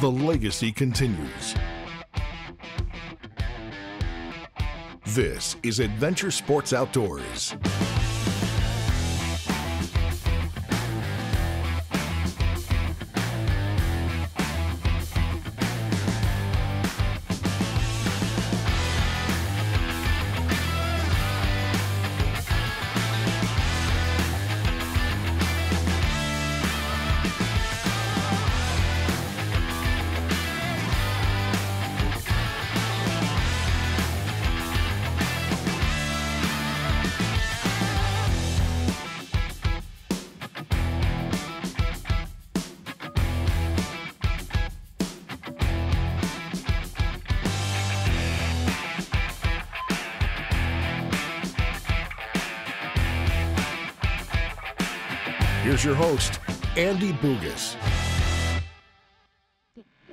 the legacy continues. This is Adventure Sports Outdoors. Here's your host, Andy Bugis.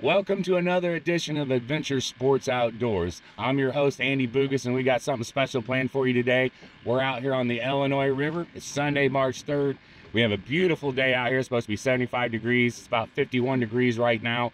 Welcome to another edition of Adventure Sports Outdoors. I'm your host, Andy Bugis, and we got something special planned for you today. We're out here on the Illinois River. It's Sunday, March 3rd. We have a beautiful day out here. It's supposed to be 75 degrees. It's about 51 degrees right now.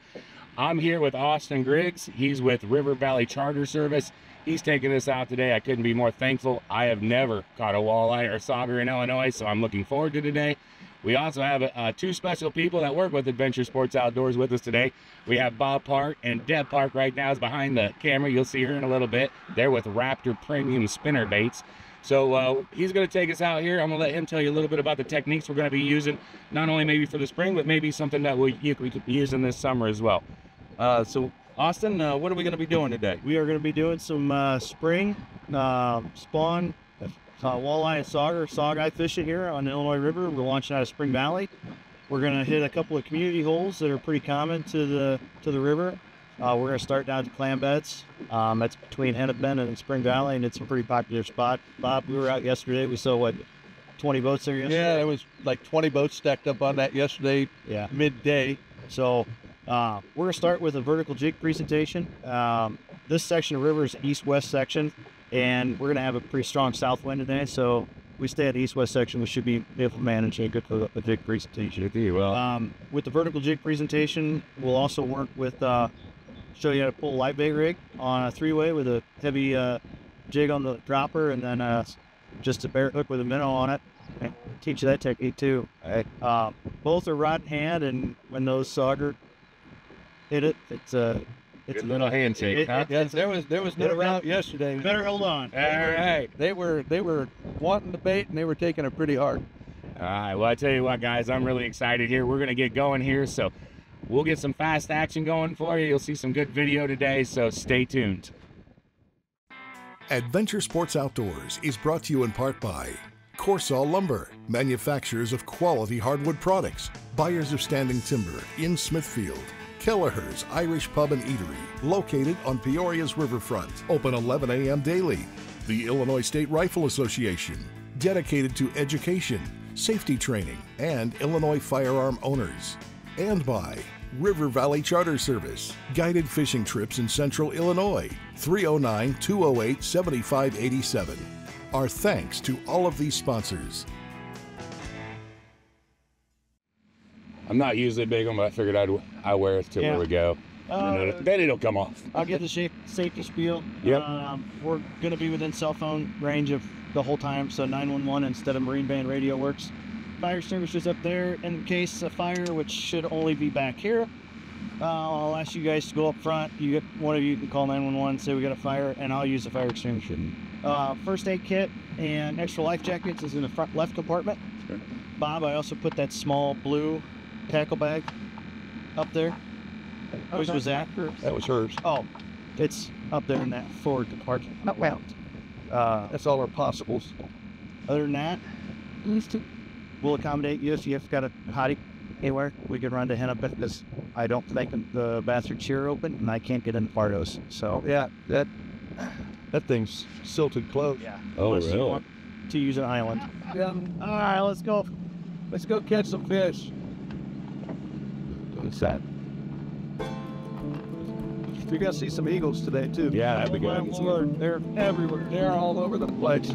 I'm here with Austin Griggs. He's with River Valley Charter Service. He's taking us out today. I couldn't be more thankful. I have never caught a walleye or sauger in Illinois, so I'm looking forward to today. We also have two special people that work with Adventure Sports Outdoors with us today. We have Bob Park, and Deb Park right now is behind the camera. You'll see her in a little bit. They're with Raptor Premium Spinner Baits. So he's going to take us out here. I'm going to let him tell you a little bit about the techniques we're going to be using, not only maybe for the spring, but maybe something that we could be using this summer as well. So Austin, what are we going to be doing today? We are going to be doing some spring spawn walleye and sauger fishing here on the Illinois River. We're launching out of Spring Valley. We're going to hit a couple of community holes that are pretty common to the river. We're going to start down to clam beds. That's between Hennep Bend and Spring Valley, and it's a pretty popular spot. Bob, we were out yesterday. We saw, what, 20 boats there yesterday? Yeah, there was like 20 boats stacked up on that yesterday, midday. So we're going to start with a vertical jig presentation. This section of river is east-west section, and we're going to have a pretty strong south wind today, so we stay at the east-west section. We should be able to manage a good jig presentation. With the vertical jig presentation, we'll also work with, show you how to pull a light bait rig on a three-way with a heavy jig on the dropper, and then just a bare hook with a minnow on it. I teach you that technique too. Both are rod in hand, and when those sauger hit it, it's a little handshake. Yes, there was no doubt yesterday. Better hold on. All right. They were wanting the bait, and they were taking it pretty hard. All right. Well, I tell you what, guys, I'm really excited here. We're going to get going here, so we'll get some fast action going for you. You'll see some good video today, so stay tuned. Adventure Sports Outdoors is brought to you in part by Corsaw Lumber, manufacturers of quality hardwood products, buyers of standing timber in Smithfield. Kelleher's Irish Pub and Eatery, located on Peoria's riverfront, open 11 a.m. daily. The Illinois State Rifle Association, dedicated to education, safety training, and Illinois firearm owners. And by River Valley Charter Service, guided fishing trips in central Illinois, 309-208-7587. Our thanks to all of these sponsors. I'm not usually big on, but I figured I'd wear it till where we go. Then it'll come off. I'll get the safety spiel. Yep. We're going to be within cell phone range of the whole time, so 911 instead of Marine Band radio works. Fire extinguishers up there in case of fire, which should only be back here. I'll ask you guys to go up front. One of you can call 911, say we got a fire, and I'll use the fire extinguisher. First aid kit and extra life jackets is in the front left compartment. Sure. Bob, I also put that small blue tackle bag up there. Whose was that? That was hers. Oh, it's up there in that forward compartment. Oh, well. That's all our possibles. Other than that, we'll accommodate you if you've got a hottie anywhere. We can run to Hennep because I don't think the bastards here are open, and I can't get into Pardos. So yeah, that thing's silted closed. Yeah. Oh, unless really? you want to use an island. Yeah. All right, let's go. Let's go catch some fish. What's that? You're gonna see some eagles today too. Yeah, that'd be good. Lord, they're everywhere. They're all over the place.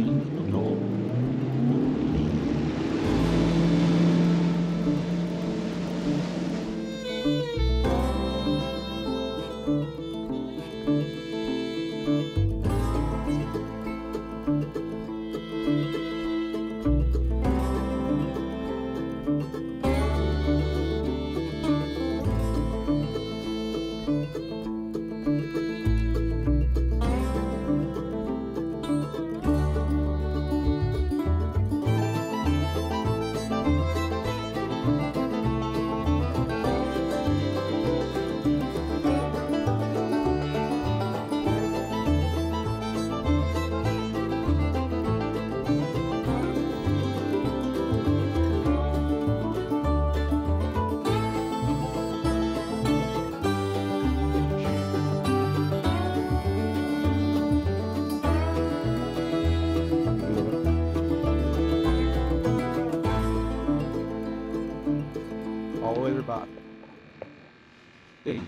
Yeah,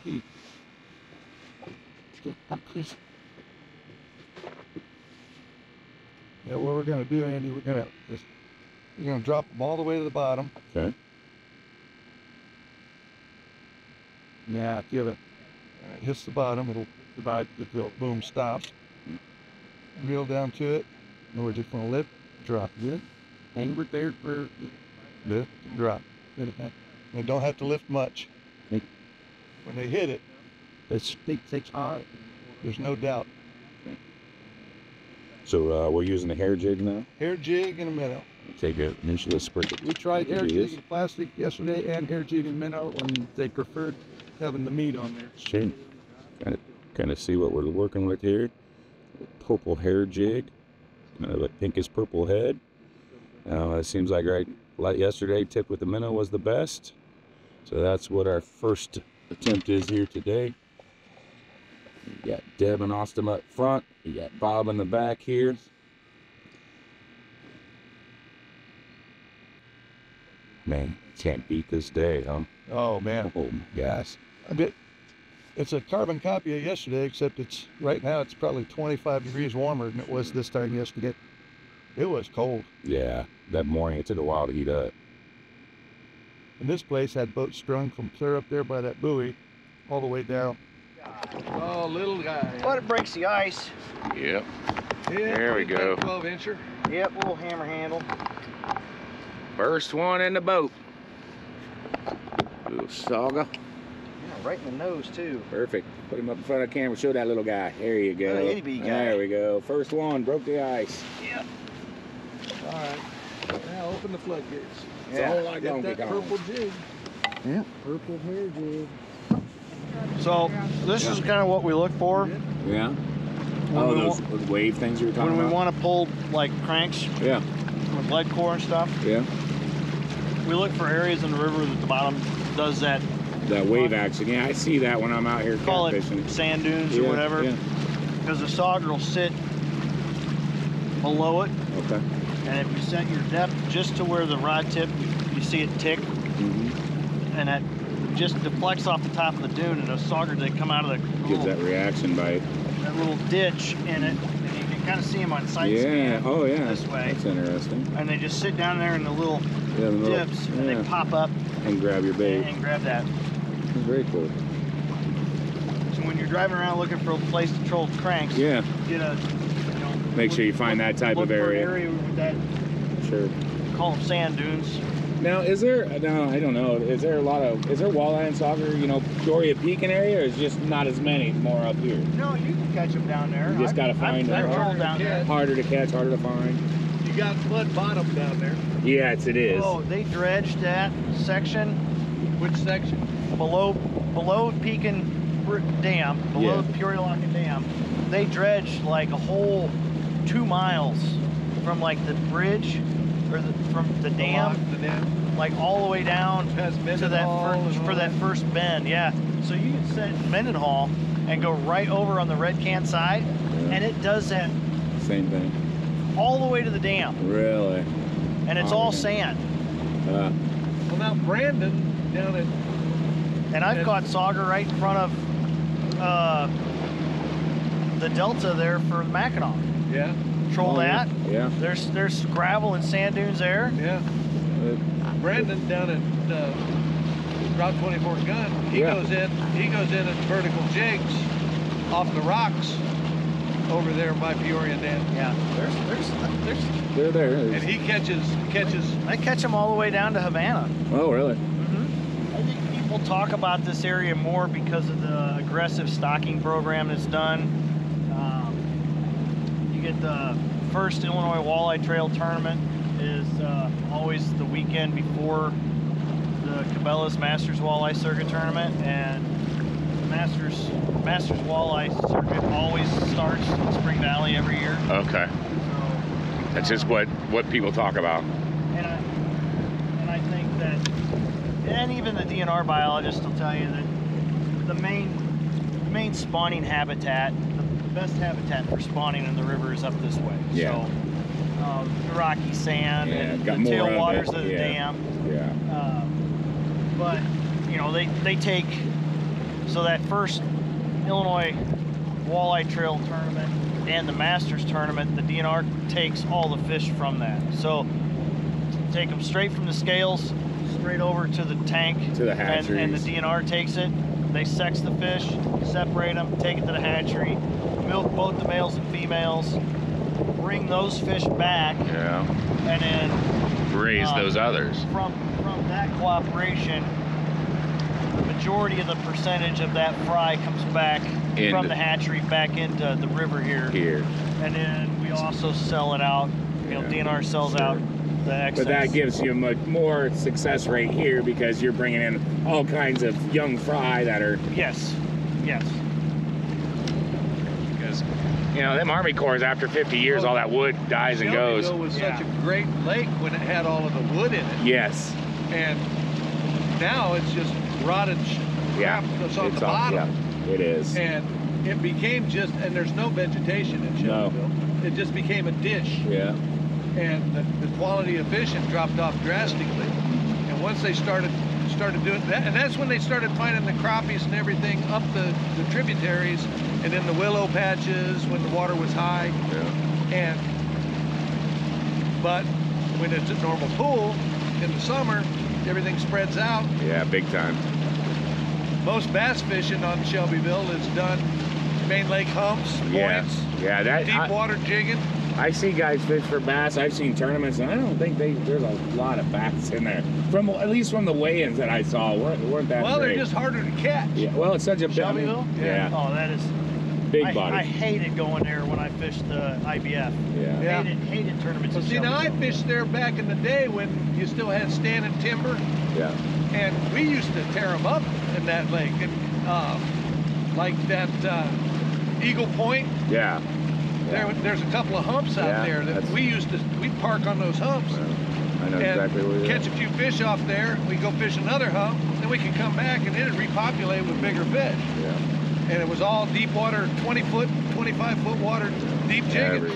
what we're gonna do, Andy, we're gonna drop them all the way to the bottom. Okay. Yeah, give it. It hits the bottom, it'll divide, it'll boom, stop. Reel down to it, and we're just gonna lift, drop, lift, hang right there for lift, drop. They don't have to lift much. When they hit it, it's hard. There's no doubt. So we're using a hair jig now. Hair jig and a minnow. Take an inch sprinkle. We tried hair jig and plastic yesterday and hair jig and minnow, and they preferred having the meat on there. Sure. Kind of see what we're working with here. Purple hair jig. Like pinkish purple head. It seems like like yesterday, tip with the minnow was the best. So that's what our first attempt is here today. You got Deb and Austin up front. You got Bob in the back here. Man, can't beat this day, huh? Oh man. Oh my gosh. I bet it's a carbon copy of yesterday, except it's right now it's probably 25 degrees warmer than it was this time yesterday. It was cold. Yeah, that morning it took a while to heat up. And this place had boats strung from clear up there by that buoy all the way down. Oh, little guy. But it breaks the ice. Yep. Yeah, There we go. 12-incher. Yep, little hammer handle. First one in the boat. Little sauger. Yeah, right in the nose too. Perfect. Put him up in front of the camera. Show that little guy. There you go. Little itty bitty guy. There we go. First one. Broke the ice. Yep. All right. Now open the floodgates. It's a whole lot Get going that on. purple jig. Yeah. Purple hair jig. So this is kind of what we look for Yeah. when Oh, we those wave things you were talking when we about? want to pull like cranks Yeah. with lead core and stuff. Yeah. We look for areas in the river that the bottom does that. That wave action. Yeah, I see that when I'm out here Call it catfishing. sand dunes Yeah, or whatever. yeah. Because the sauger will sit below it, Okay. and if you set your depth just to where the rod tip, you see it tick, Mm-hmm. and that just deflects off the top of the dune, and those saugers, they come out of the Gives that little, reaction bite. that little ditch in it, and you can kind of see them on sight Yeah. scan Oh, yeah. this way. That's interesting. And they just sit down there in the little Yeah, the little- dips, and yeah. they pop up And grab your bait. and grab that. Very cool. So when you're driving around looking for a place to troll cranks, Yeah. get a, Make sure you find that type look of for an area. area with that, Sure. call them sand dunes. Now, is there? No, I don't know. Is there a lot of? Is there walleye and sauger? You know, Peoria Peak area, or is just not as many more up here? No, you can catch them down there. You just gotta find I've them. trolled down there. Harder to catch, harder to find. You got mud bottom down there. Yes, it is. Oh, they dredged that section Which section? below Pekin Dam, below Yeah. the Peoria Locket Dam. They dredged like a whole 2 miles from like the bridge or from the dam, The dam. like all the way down Has to Mendenhall that and all for that that. first bend. Yeah, so you can set in Mendenhall and go right over on the Red Can side, Yeah. and it does that Same thing. all the way to the dam, Really? and it's Oh, all okay. sand. Well, now Brandon down at And I've Yeah. caught sauger right in front of the delta there for Mackinac. yeah. Troll Oh, that. Yeah. There's gravel and sand dunes there. Yeah. Brandon down at Route 24 Gun, he Yeah. goes in at vertical jigs off the rocks over there by Peoria Dam. Yeah. They're there. And he catches I catch them all the way down to Havana. Oh, really? I think people talk about this area more because of the aggressive stocking program that's done. You get the first Illinois Walleye Trail Tournament is always the weekend before the Cabela's Masters Walleye Circuit Tournament, and the Masters Walleye Circuit always starts in Spring Valley every year. Okay. So, That's just what people talk about. and I think that, and even the DNR biologists will tell you that the main spawning habitat, the best habitat for spawning in the river is up this way. Yeah. So the rocky sand Yeah, and got the more of tailwaters it, of the yeah. dam. Yeah. But you know, they take So that first Illinois Walleye Trail tournament and the Masters tournament, the DNR takes all the fish from that. So take them straight from the scales, straight over to the tank, To the hatcheries. and the DNR takes it. They sex the fish, separate them, take it to the hatchery, milk both the males and females, bring those fish back, Yeah. and then Raise those others. From that cooperation, the majority of the percentage of that fry comes back from the hatchery back into the river here. And then we also sell it out. You know, DNR sells out the excess. But that gives you a much more success rate here because you're bringing in all kinds of young fry that are... Yes, yes. Because, you know, them Army Corps, after 50 years, all that wood dies and goes. Shelbyville was such a great lake when it had all of the wood in it. Yes. And now it's just rotted crap that's on the bottom. Yeah, it is. And it became just, and there's no vegetation in Shelbyville. It just became a dish. Yeah. And the quality of fish had dropped off drastically. And once they started doing that, and that's when they started finding the crappies and everything up the tributaries and in the willow patches when the water was high. Yeah. But when it's a normal pool in the summer, everything spreads out. Yeah, big time. Most bass fishing on Shelbyville is done main lake humps, points, deep water jigging. I see guys fish for bass. I've seen tournaments, and I don't think there's a lot of bass in there. At least from the weigh-ins that I saw, weren't that Well, great. they're just harder to catch. Yeah. Well, it's such a Shelbyville? Yeah. Oh, that is Big body. I hated going there when I fished the IBF. Yeah. Hated tournaments. Well, see, now I fished there back in the day when you still had standing timber. Yeah. And we used to tear them up in that lake. And like that Eagle Point. Yeah. There's a couple of humps out there that we'd park on those humps. I know exactly where you're catch a few fish off there. We go fish another hump, then we can come back and it'd repopulate with bigger fish. Yeah. And it was all deep water, 20 foot, 25 foot water, deep jigging.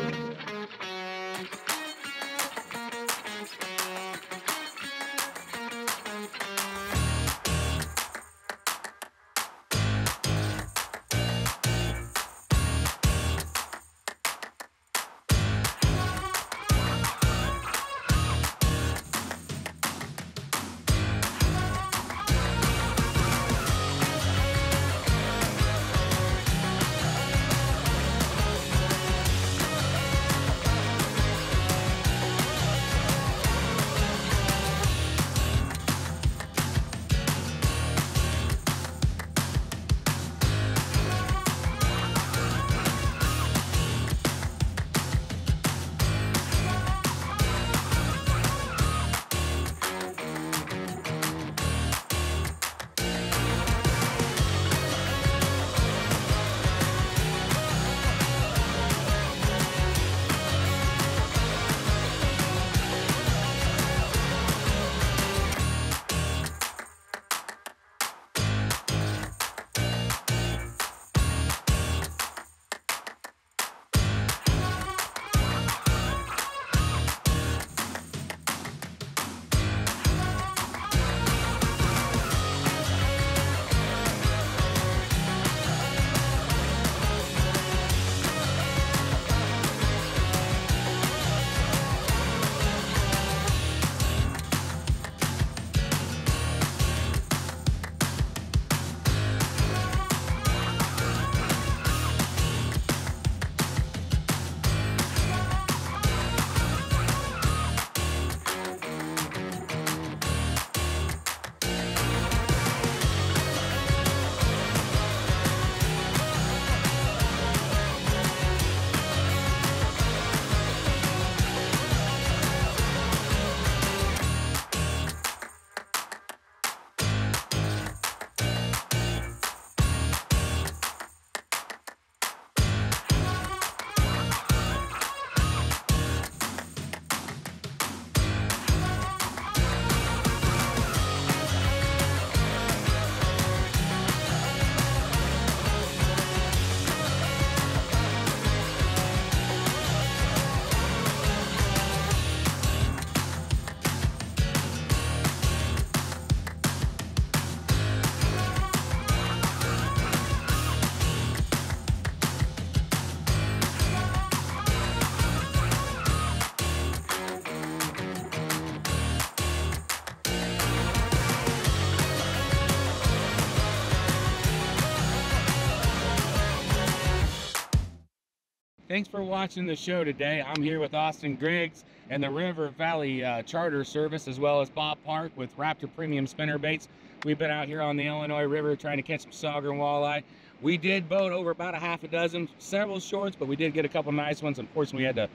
thanks for watching the show today. I'm here with Austin Griggs and the River Valley Charter Service, as well as Bob Park with Raptor Premium Spinnerbaits. We've been out here on the Illinois River trying to catch some sauger and walleye. We did boat over about a half a dozen, several shorts, but we did get a couple nice ones. Unfortunately, we had to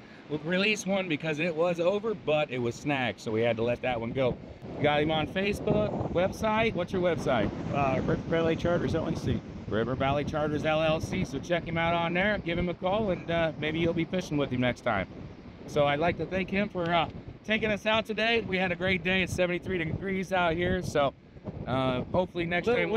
release one because it was over, but it was snagged, so we had to let that one go. You got him on Facebook, website. What's your website? River Valley Charters LLC. River Valley Charters LLC. So check him out on there, give him a call, and maybe you'll be fishing with him next time. So I'd like to thank him for taking us out today. We had a great day. It's 73 degrees out here, so hopefully next time.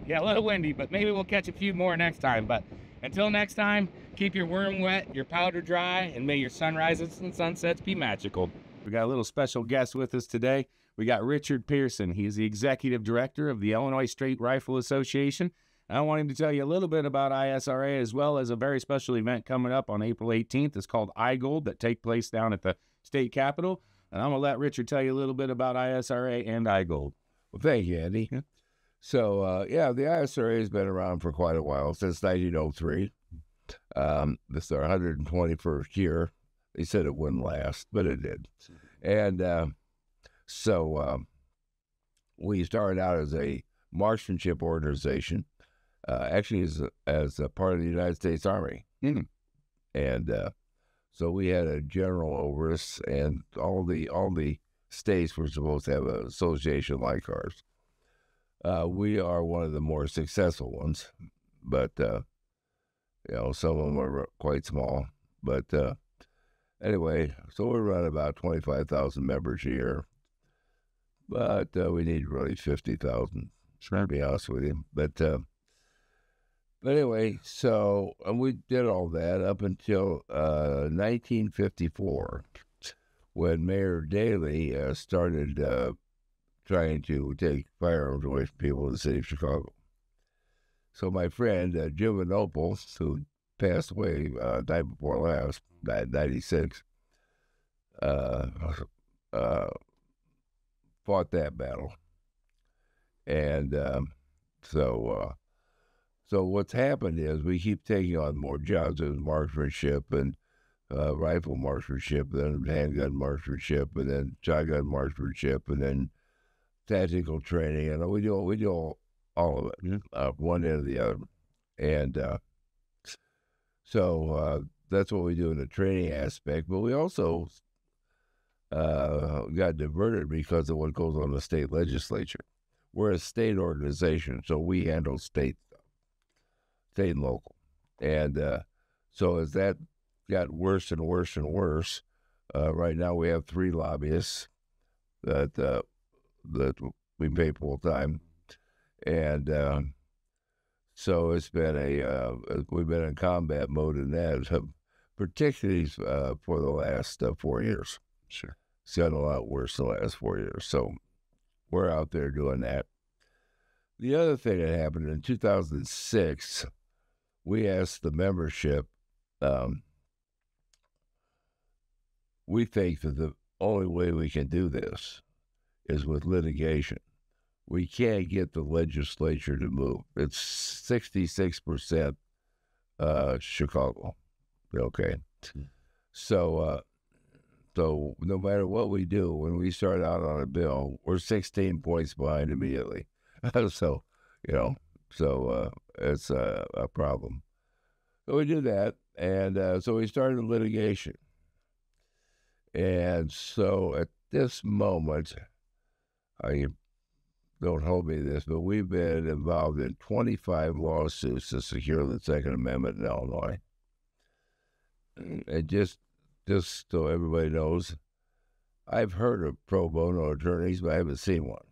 Yeah, a little windy, but maybe we'll catch a few more next time. But until next time, keep your worm wet, your powder dry, and may your sunrises and sunsets be magical. We got a little special guest with us today. We got Richard Pearson. He's the executive director of the Illinois Straight Rifle Association. I want him to tell you a little bit about ISRA, as well as a very special event coming up on April 18th. It's called IELD, that take place down at the state capitol. And I'm going to let Richard tell you a little bit about ISRA and IELD. Well, thank you, Andy. Yeah. So, yeah, the ISRA has been around for quite a while, since 1903. This is our 121st year. They said it wouldn't last, but it did. And so we started out as a marksmanship organization, actually as a part of the United States Army. Mm. And so we had a general over us, and all the states were supposed to have an association like ours. We are one of the more successful ones, but some of them are quite small. But anyway, so we run about 25,000 members a year, but we need really 50,000. To be honest with you. But anyway, so and we did all that up until 1954. When Mayor Daley started trying to take firearms away from people in the city of Chicago. So my friend, Jim Vinopal, who passed away night before last, died in 96, fought that battle. And so what's happened is we keep taking on more jobs as marksmanship and rifle marksmanship, then handgun marksmanship, and then shotgun marksmanship, and then tactical training, and we do all of it, one end or the other. And so that's what we do in the training aspect. But we also got diverted because of what goes on in the state legislature. We're a state organization, so we handle state stuff, state and local. And so as that got worse and worse and worse, right now we have 3 lobbyists that we pay full time, and so it's been we've been in combat mode in that, particularly for the last 4 years. Sure, it's gotten a lot worse in the last 4 years. So we're out there doing that. The other thing that happened in 2006, we asked the membership. We think that the only way we can do this is with litigation. We can't get the legislature to move. It's 66% Chicago. Okay. So no matter what we do, when we start out on a bill, we're 16 points behind immediately. So it's a problem. So we do that, and so we started litigation. And so at this moment, don't hold me to this, but we've been involved in 25 lawsuits to secure the Second Amendment in Illinois. And just so everybody knows, I've heard of pro bono attorneys, but I haven't seen one.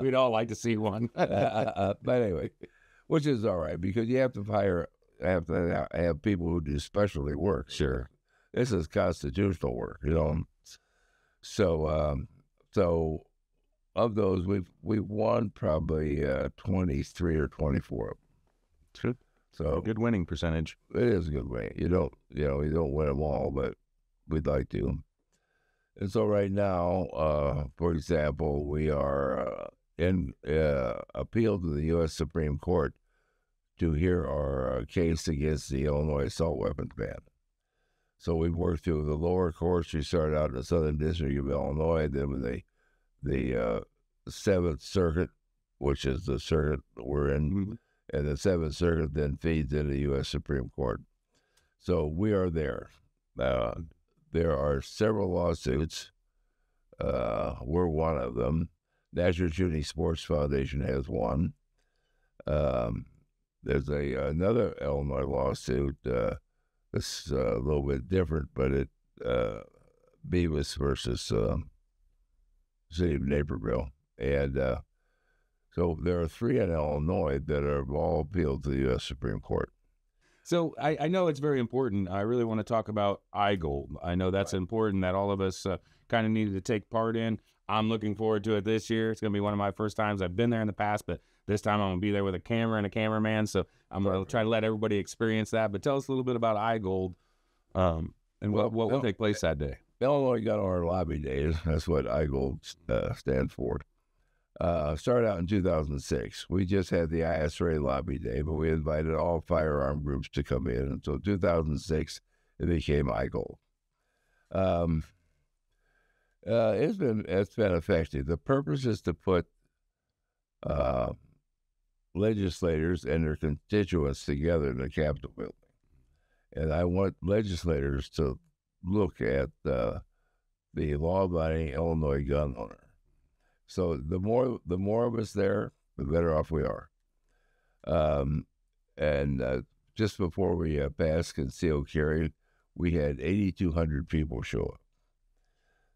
We'd all like to see one. But anyway, which is all right, because you have to have people who do specialty work. Sure. This is constitutional work, So of those, we've won probably 23 or 24 of them. Good. So a good winning percentage. It is a good winning. You don't win them all, but we'd like to. And so right now, for example, we are in appeal to the U.S. Supreme Court to hear our case against the Illinois assault weapons ban. So we worked through the lower courts. We started out in the Southern District of Illinois, then with the Seventh Circuit, which is the circuit we're in, and the Seventh Circuit then feeds into the U.S. Supreme Court. So we are there. There are several lawsuits. We're one of them. National Shooting Sports Foundation has one. There's another Illinois lawsuit. It's a little bit different, but it Beavis versus City of Naperville, and so there are 3 in Illinois that are all appealed to the U.S. Supreme Court. So I know it's very important. I really want to talk about IELD. I know that's important that all of us kind of needed to take part in. I'm looking forward to it this year. It's going to be one of my first times. I've been there in the past, but this time I'm going to be there with a camera and a cameraman. So I'm going to try to let everybody experience that. But tell us a little bit about IELD and what will take place that day. Illinois got our lobby days. That's what IELD stands for. Started out in 2006. We just had the ISRA lobby day, but we invited all firearm groups to come in. And so 2006, it became IELD. It's been effective. The purpose is to put legislators and their constituents together in the Capitol building. And I want legislators to look at the law-abiding Illinois gun owner. So the more of us there, the better off we are. Just before we passed concealed carry, we had 8,200 people show up.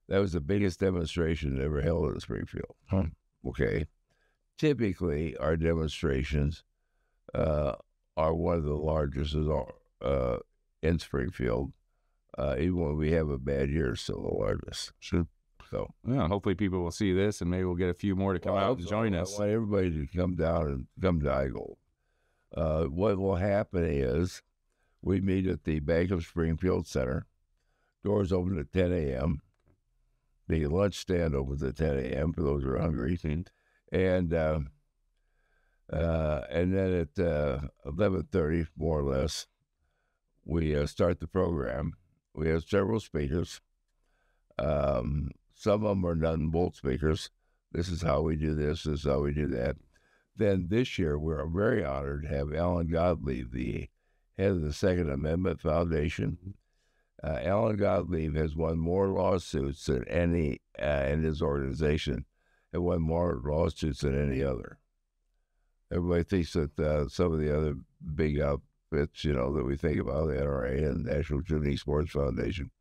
That was the biggest demonstration ever held in Springfield. Okay. Typically, our demonstrations are one of the largest in Springfield. Even when we have a bad year, it's still the largest. Sure. So, yeah, hopefully people will see this, and maybe we'll get a few more to come out and join us. I want everybody to come down and come to IELD. What will happen is we meet at the Bank of Springfield Center. Doors open at 10 a.m. The lunch stand opens at 10 a.m. for those who are hungry. And then at 11:30, more or less, we start the program. We have several speakers. Some of them are nut and bolt speakers. This is how we do this. This is how we do that. Then this year, we're very honored to have Alan Gottlieb, the head of the Second Amendment Foundation. Alan Gottlieb has won more lawsuits than any in his organization, have won more lawsuits than any other. Everybody thinks that some of the other big outfits, that we think about, the NRA and National Shooting Sports Foundation,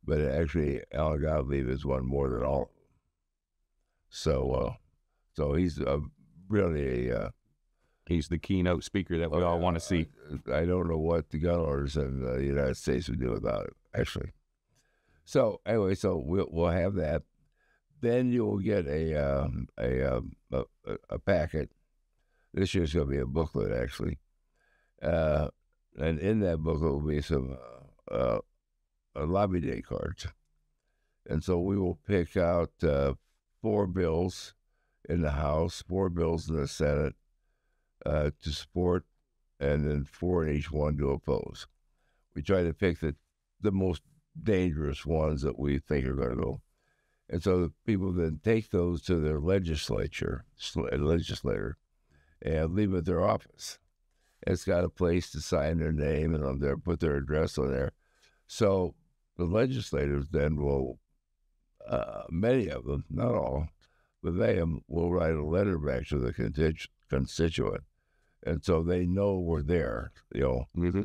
but actually Alan Gottlieb has won more than all of them. So he's really he's the keynote speaker that we all want to see. I don't know what the gun owners in the United States would do without it, actually. So anyway, so we'll have that. Then you will get a packet. This year's going to be a booklet, actually, and in that booklet will be some lobby day cards. And so we will pick out 4 bills in the House, 4 bills in the Senate to support, and then 4 in each one to oppose. We try to pick the most dangerous ones that we think are going to go. And so the people then take those to their legislator, and leave it at their office. It's got a place to sign their name and on there, put their address on there. So the legislators then will, many of them, not all, but they will write a letter back to the constituent. And so they know we're there, Mm-hmm.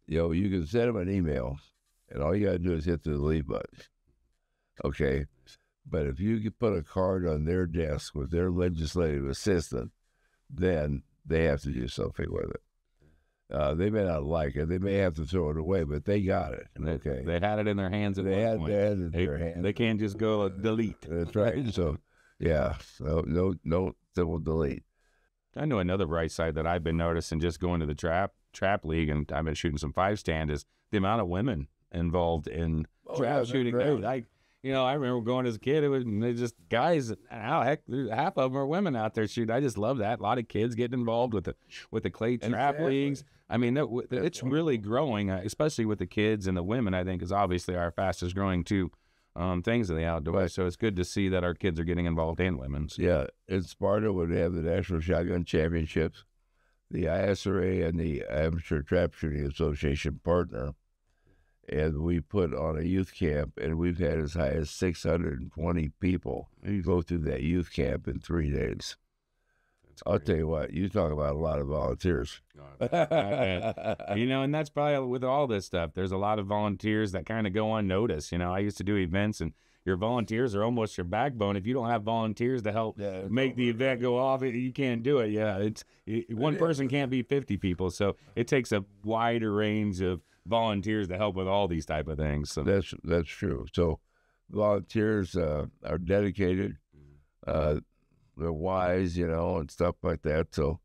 You can send them an email, and all you got to do is hit the delete button. Okay? But if you could put a card on their desk with their legislative assistant, then they have to do something with it. They may not like it. They may have to throw it away, but they got it. Okay. They had it in their hands at one point. They had it in their hands. They can't just go delete. That's right. So, yeah. So no simple delete. I know another bright side that I've been noticing just going to the trap league, and I've been shooting some 5-stand, is the amount of women involved in trap shooting. You know, I remember going as a kid, it was just guys. How heck, half of them are women out there shooting. I just love that. A lot of kids getting involved with the clay trap leagues. I mean, it's really growing, especially with the kids and the women. I think is obviously our fastest growing two things in the outdoors. Right. So it's good to see that our kids are getting involved and women. So. Yeah, in Sparta, when they have the National Shotgun Championships, the ISRA and the Amateur Trap Shooting Association partner, and we put on a youth camp, and we've had as high as 620 people go through that youth camp in 3 days. I'll tell you what, you talk about a lot of volunteers. You know, and that's probably with all this stuff. There's a lot of volunteers that kind of go unnoticed. You know, I used to do events, and your volunteers are almost your backbone. If you don't have volunteers to help make the event go off, you can't do it. Yeah, one person can't be 50 people, so it takes a wider range of volunteers to help with all these type of things. So that's true. So volunteers are dedicated. They're wise, you know, and stuff like that. So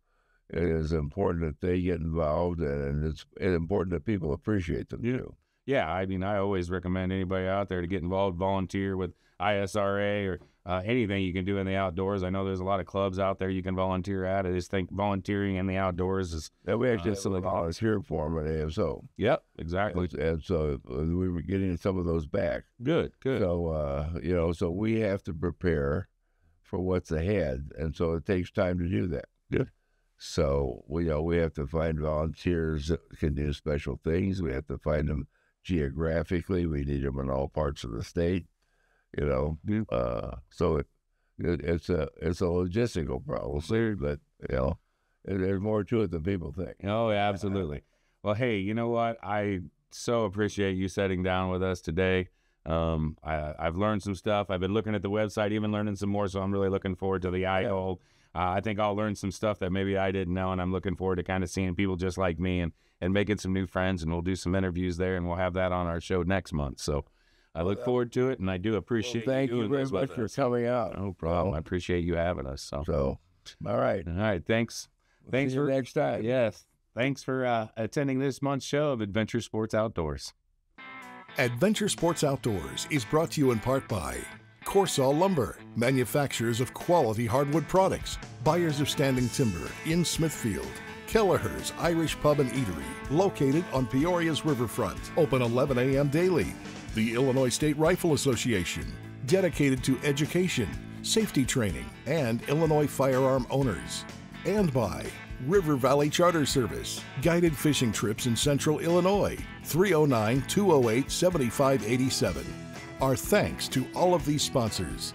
it is important that they get involved, and it's important that people appreciate them too. Yeah, I mean, I always recommend anybody out there to get involved, volunteer with ISRA or anything you can do in the outdoors. I know there's a lot of clubs out there you can volunteer at. I just think volunteering in the outdoors is... And we actually have a volunteer form at ASO. Yep, exactly. And so we were getting some of those back. Good. So, you know, so we have to prepare for what's ahead, and so it takes time to do that. Good. So, we have to find volunteers that can do special things. We have to find them geographically. We need them in all parts of the state, you know. So it's a logistical problem, but, you know, there's more to it than people think. Oh, absolutely. Well, hey, you know what? I so appreciate you sitting down with us today. I've learned some stuff. I've been looking at the website, even learning some more, so I'm really looking forward to the IELD. I think I'll learn some stuff that maybe I didn't know, and I'm looking forward to kind of seeing people just like me and making some new friends, and we'll do some interviews there, and we'll have that on our show next month. So I look forward to it, and I do appreciate thank you very much for coming out. No problem. I appreciate you having us. So all right. Thanks. Thanks See you for next time. Yes. Thanks for attending this month's show of Adventure Sports Outdoors. Adventure Sports Outdoors is brought to you in part by Corsall Lumber, manufacturers of quality hardwood products, buyers of standing timber in Smithfield. Kelleher's Irish Pub and Eatery, located on Peoria's riverfront, open 11 a.m. daily. The Illinois State Rifle Association, dedicated to education, safety training, and Illinois firearm owners. And by River Valley Charter Service, guided fishing trips in central Illinois, 309-208-7587. Our thanks to all of these sponsors.